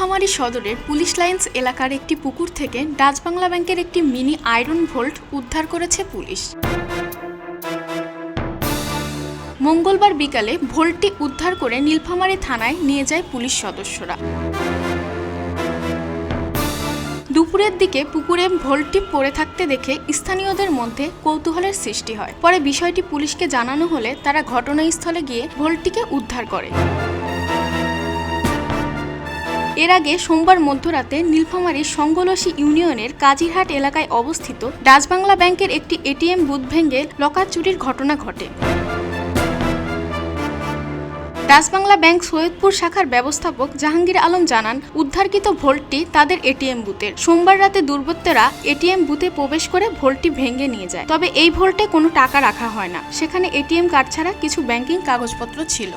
নীলফামারী সদরের police lines এলাকার একটি পুকুর থেকে ডাচ বাংলা ব্যাংকের একটি মিনি আয়রন ভোল্ট উদ্ধার করেছে পুলিশ। মঙ্গলবার বিকালে ভোল্টটি উদ্ধার করে নীলফামারী থানায় নিয়ে যায় পুলিশ সদস্যরা। দুপুরের দিকে পুকুরে ভোল্টটি পড়ে থাকতে দেখে স্থানীয়দের মধ্যে কৌতূহলের সৃষ্টি হয়। পরে বিষয়টি পুলিশকে জানানো হলে তারা ঘটনাস্থলে গিয়ে ভোল্টটিকে উদ্ধার করে। এর আগে সোমবার মধ্যরাতে নীলফামারীর সংগলসী ইউনিয়নের কাজিরহাট এলাকায় অবস্থিত ডাচ বাংলা ব্যাংকের একটি এটিএম বুথ ভেঙে লকার চুরির ঘটনা ঘটে। ডাচ বাংলা ব্যাংক সৈয়দপুর শাখার ব্যবস্থাপক জাহাঙ্গীর আলম জানান, উদ্ধারকৃত ভোল্টটি তাদের এটিএম বুথের। সোমবার রাতে দুর্বৃত্তরা এটিএম বুথে প্রবেশ করে ভোল্টটি ভেঙে নিয়ে যায়। তবে এই ভোল্টে কোনো টাকা রাখা হয় না, সেখানে এটিএম কার্ড ছাড়া কিছু ব্যাংকিং কাগজপত্র ছিল।